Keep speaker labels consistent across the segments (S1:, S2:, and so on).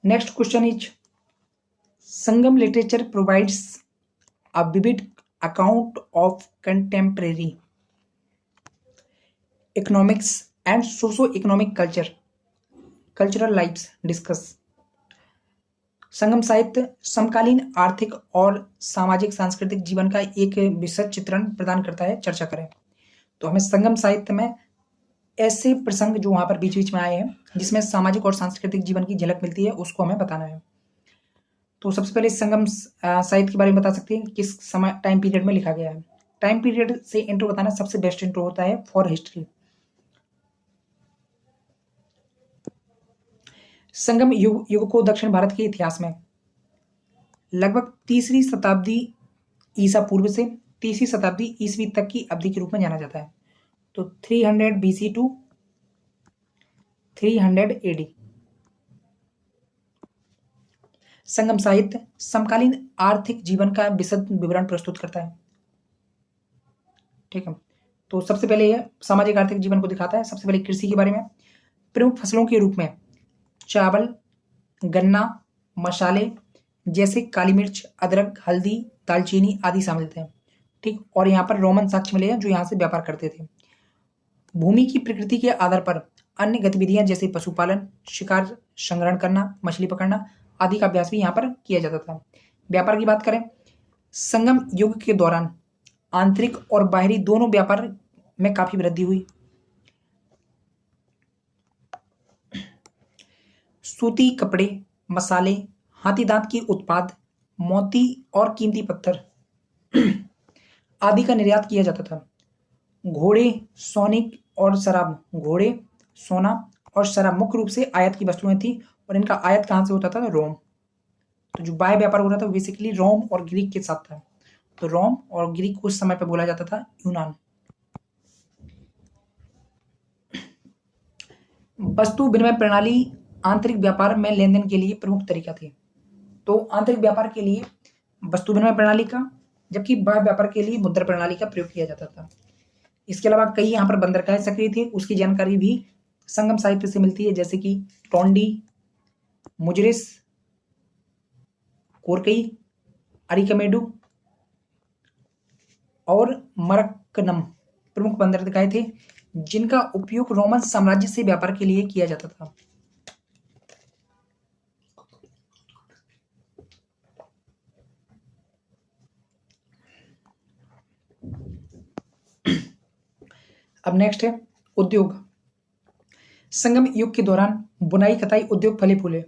S1: Next question is Sangam literature provides a vivid account of contemporary economics and socio-economic cultural lives. Discuss. संगम साहित्य समकालीन आर्थिक और सामाजिक सांस्कृतिक जीवन का एक विशद चित्रण प्रदान करता है। चर्चा करें तो हमें संगम साहित्य में ऐसे प्रसंग जो वहां पर बीच बीच में आए हैं जिसमें सामाजिक और सांस्कृतिक जीवन की झलक मिलती है उसको हमें बताना है। तो सबसे पहले संगम साहित्य के बारे में बता सकते हैं किस समय टाइम पीरियड में लिखा गया है। टाइम पीरियड से इंट्रो बताना सबसे बेस्ट इंट्रो होता है फॉर हिस्ट्री। संगम युग को दक्षिण भारत के इतिहास में लगभग तीसरी शताब्दी ईसा पूर्व से तीसरी शताब्दी ईसवी तक की अवधि के रूप में जाना जाता है। तो 300 BC टू 300 AD। संगम साहित्य समकालीन आर्थिक जीवन का विशद विवरण प्रस्तुत करता है। ठीक है, तो सबसे पहले यह सामाजिक आर्थिक जीवन को दिखाता है। सबसे पहले कृषि के बारे में प्रमुख फसलों के रूप में चावल, गन्ना, मसाले जैसे काली मिर्च, अदरक, हल्दी, दालचीनी आदि शामिल थे। ठीक, और यहाँ पर रोमन साक्ष्य मिले हैं जो यहाँ से व्यापार करते थे। भूमि की प्रकृति के आधार पर अन्य गतिविधियां जैसे पशुपालन, शिकार संग्रहण करना, मछली पकड़ना आदि का अभ्यास भी यहाँ पर किया जाता था। व्यापार की बात करें, संगम युग के दौरान आंतरिक और बाहरी दोनों व्यापार में काफी वृद्धि हुई। सूती कपड़े, मसाले, हाथी दांत के उत्पाद, मोती और कीमती पत्थर आदि का निर्यात किया जाता था। घोड़े, सोना और शराब मुख्य रूप से आयात की वस्तुएं थी और इनका आयात कहां से होता था? रोम। तो जो बाह्य व्यापार हो रहा था बेसिकली रोम और ग्रीक के साथ था। तो रोम और ग्रीक को उस समय पे बोला जाता था यूनान। वस्तु विनिमय प्रणाली आंतरिक व्यापार में लेन देन के लिए प्रमुख तरीका थी। तो आंतरिक व्यापार के लिए वस्तु विनिमय प्रणाली का, जबकि बाह्य व्यापार के लिए मुद्रा प्रणाली का प्रयोग किया जाता था। इसके अलावा कई यहाँ पर बंदरगाहें सक्रिय थी, उसकी जानकारी भी संगम साहित्य से मिलती है, जैसे कि टोंडी, मुजरिस, कोरकई, अरिकमेडु और मरक्कनम प्रमुख बंदरगाहें थे जिनका उपयोग रोमन साम्राज्य से व्यापार के लिए किया जाता था। अब नेक्स्ट है उद्योग। संगम युग के दौरान बुनाई कताई उद्योग फले फूले।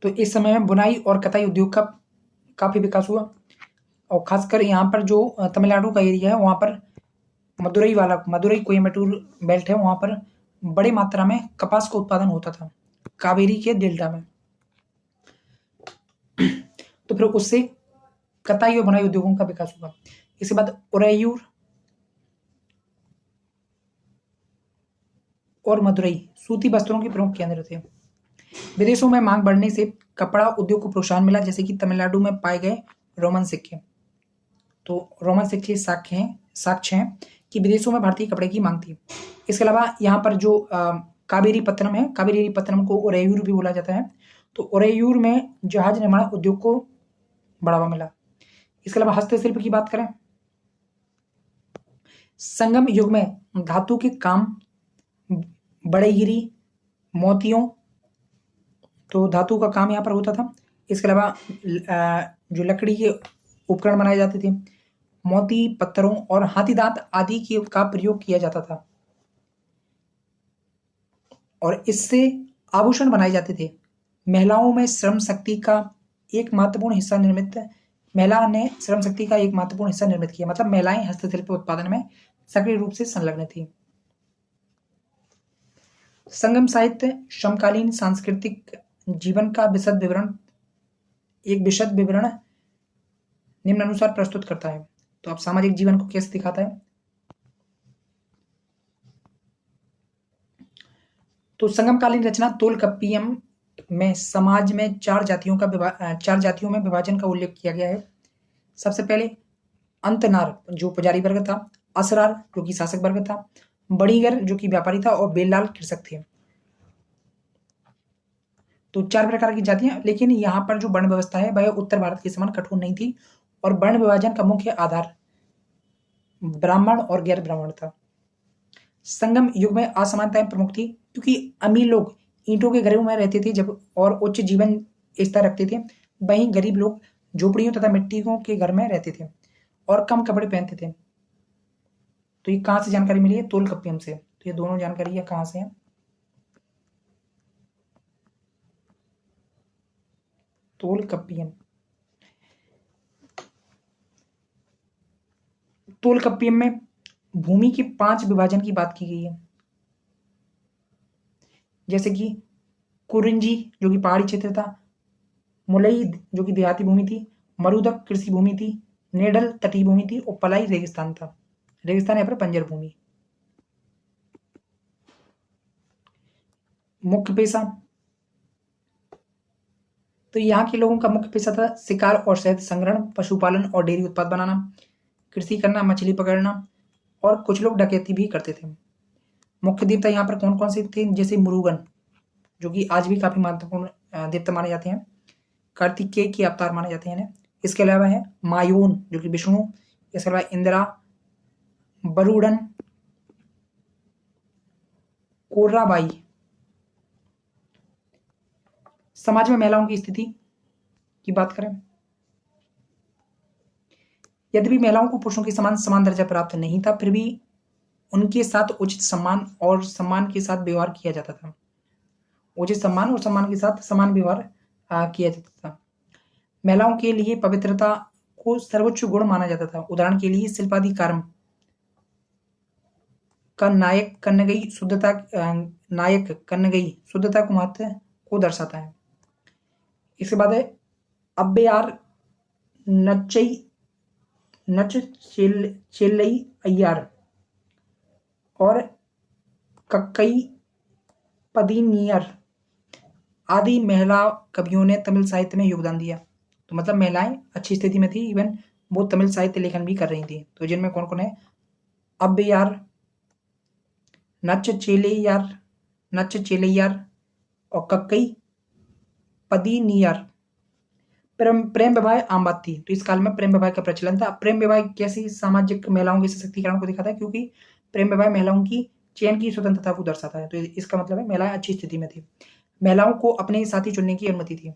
S1: तो इस समय में बुनाई और कताई उद्योग का काफी विकास हुआ और खासकर यहाँ पर जो तमिलनाडु का एरिया है वहां पर मदुरई कोयम्बटूर बेल्ट है, वहां पर बड़ी मात्रा में कपास का उत्पादन होता था कावेरी के डेल्टा में। तो फिर उससे कताई और बुनाई उद्योगों का विकास हुआ। इसके बाद उरैयूर और मदुरई सूती वस्त्रों के प्रमुख केंद्र थे। विदेशों में मांग बढ़ने से कपड़ा उद्योग को प्रोत्साहन मिला, जैसे कि तमिलनाडु में पाए गए रोमन सिक्के। तो रोमन सिक्के साक्ष्य हैं कि विदेशों में भारतीय कपड़े की मांग थी। इसके अलावा यहाँ पर जो कावेरी पत्तनम है, कावेरी पत्तनम को उरैयूर भी बोला जाता है। तो उरैयूर में जहाज निर्माण उद्योग को बढ़ावा मिला। इसके अलावा हस्तशिल्प की बात करें, संगम युग में धातु के काम, बड़ेगिरी, मोतियों, तो धातु का काम यहाँ पर होता था। इसके अलावा जो लकड़ी के उपकरण बनाए जाते थे, मोती, पत्थरों और हाथी दांत आदि का प्रयोग किया जाता था और इससे आभूषण बनाए जाते थे। महिलाओं में श्रम शक्ति का एक महत्वपूर्ण हिस्सा निर्मित किया, मतलब महिलाएं हस्तशिल्प उत्पादन में सक्रिय रूप से संलग्न थी। संगम साहित्य समकालीन सांस्कृतिक जीवन का विशद विवरण निम्नानुसार प्रस्तुत करता है। तो आप सामाजिक जीवन को कैसे दिखाता है? तो संगमकालीन रचना तोलकप्पियम में समाज में चार जातियों में विभाजन का उल्लेख किया गया है। सबसे पहले अंतनार जो पुजारी वर्ग था, असरार जो कि शासक वर्ग था, बड़ीगर जो कि व्यापारी था और बेलाल कृषक थे। तो 4 प्रकार की जातियां, लेकिन यहाँ पर जो वर्ण व्यवस्था है वह उत्तर भारत के समान कठोर नहीं थी और वर्ण विभाजन का मुख्य आधार ब्राह्मण और गैर ब्राह्मण था। संगम युग में असमानताएं प्रमुख थी क्योंकि अमीर लोग ईंटों के घरों में रहते थे जब और उच्च जीवन स्तर रखते थे, वहीं गरीब लोग झोपड़ियों तथा मिट्टियों के घर में रहते थे और कम कपड़े पहनते थे। तो ये कहाँ से जानकारी मिली है? तोलकप्पियम से। तो ये दोनों जानकारी है कहाँ से है? तोलकप्पियम। तोलकप्पियम में भूमि के 5 विभाजन की बात की गई है, जैसे कि कुरिंजी जो कि पहाड़ी क्षेत्र था, मुलई जो कि देहाती भूमि थी, मरुदक कृषि भूमि थी, नेडल तटीय भूमि थी और पलाई रेगिस्तान था। रेगिस्तान यहाँ पर बंजर भूमि। मुख्य पेशा, तो यहाँ के लोगों का मुख्य पेशा था शिकार और शहद संग्रहण, पशुपालन और डेयरी उत्पाद बनाना, कृषि करना, मछली पकड़ना और कुछ लोग डकैती भी करते थे। मुख्य देवता यहाँ पर कौन कौन से थे? जैसे मुरुगन जो कि आज भी काफी महत्वपूर्ण देवता माने जाते हैं, कार्तिकेय के अवतार माने जाते हैं। इसके अलावा है मायून जो कि विष्णु, इसके अलावा इंदिरा, बरुडन, कोर्राबाई। समाज में महिलाओं की स्थिति की बात करें, यद्यपि महिलाओं को पुरुषों के समान समान दर्जा प्राप्त नहीं था, फिर भी उनके साथ उचित सम्मान और सम्मान के साथ व्यवहार किया जाता था। उचित सम्मान और सम्मान के साथ समान व्यवहार किया जाता था। महिलाओं के लिए पवित्रता को सर्वोच्च गुण माना जाता था। उदाहरण के लिए शिल्पादि कर्म का नायक कन्नगई शुद्धता, नायक कन्नगई शुद्धता को महत्व को दर्शाता है। इसके बाद है अब्बेयार नच्चई नच चेल्लई अय्यार और कक्कई पदीनियर आदि महिला कवियों ने तमिल साहित्य में योगदान दिया। तो मतलब महिलाएं अच्छी स्थिति में थी, इवन वो तमिल साहित्य लेखन भी कर रही थी। तो जिनमें कौन कौन है? अब्बेयार, नच चेलैयार और कक्कई पदीनियर। प्रेम विवाह आम बात थी, तो इस काल में प्रेम विवाह का प्रचलन था। प्रेम विवाह कैसी सामाजिक महिलाओं के सशक्तिकरण को दिखाता है, क्योंकि प्रेम विवाह महिलाओं की चयन की स्वतंत्रता को दर्शाता है। तो इसका मतलब है महिलाएं अच्छी स्थिति में थी, महिलाओं को अपने साथी चुनने की अनुमति थी।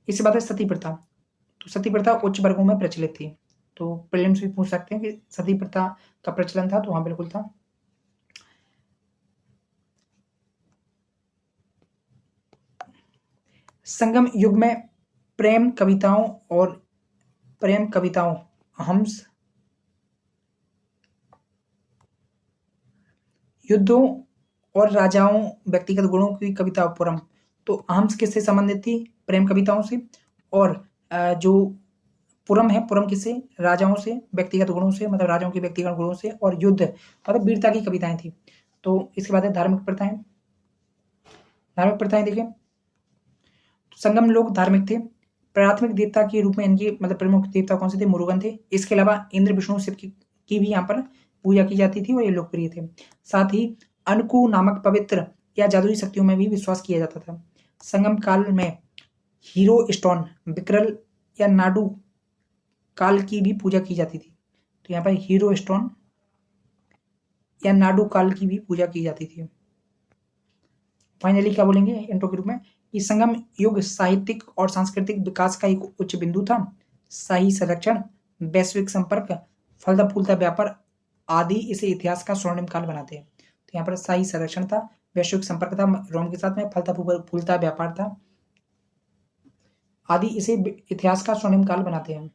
S1: इसके बाद है सती प्रथा। तो सती प्रथा उच्च वर्गों में प्रचलित थी। तो प्रीलिम्स भी पूछ सकते हैं कि सती प्रथा का प्रचलन था, तो हाँ बिल्कुल था। संगम युग में प्रेम कविताओं हंस, युद्धों और राजाओं व्यक्तिगत गुणों की कविता पुरम। तो हंस किससे संबंधित थी? प्रेम कविताओं से। और जो पुरम है, पुरम किससे? राजाओं से, व्यक्तिगत गुणों से, मतलब राजाओं के व्यक्तिगत गुणों से। और युद्ध मतलब वीरता की कविताएं थी। तो इसके बाद है धार्मिक प्रथाएं। धार्मिक प्रथाएं देखिए, संगम लोग धार्मिक थे। प्राथमिक देवता के रूप में इनके मतलब प्रमुख देवता कौन से थे? मुरुगन थे। इसके अलावा इंद्र, विष्णु, शिव की भी यहाँ पर पूजा की जाती थी और ये लोकप्रिय थे। साथ ही अनकु नामक पवित्र या जादुई शक्तियों में भी विश्वास किया जाता था। संगम काल में हीरो स्टोन, विक्रल या नाडू काल की भी पूजा की जाती थी। तो यहाँ पर हीरो स्टोन या नाडू काल की भी पूजा की जाती थी। फाइनली क्या बोलेंगे इंट्रो के रूप में कि संगम युग साहित्यिक और सांस्कृतिक विकास का एक उच्च बिंदु था। शाही संरक्षण, वैश्विक संपर्क, फलता फूलता व्यापार आदि इसे इतिहास का स्वर्णिम काल बनाते हैं। तो यहाँ पर शाही संरक्षण था, वैश्विक संपर्क था रोम के साथ में, फलता फूलता व्यापार था आदि इसे इतिहास का स्वर्णिम काल बनाते हैं।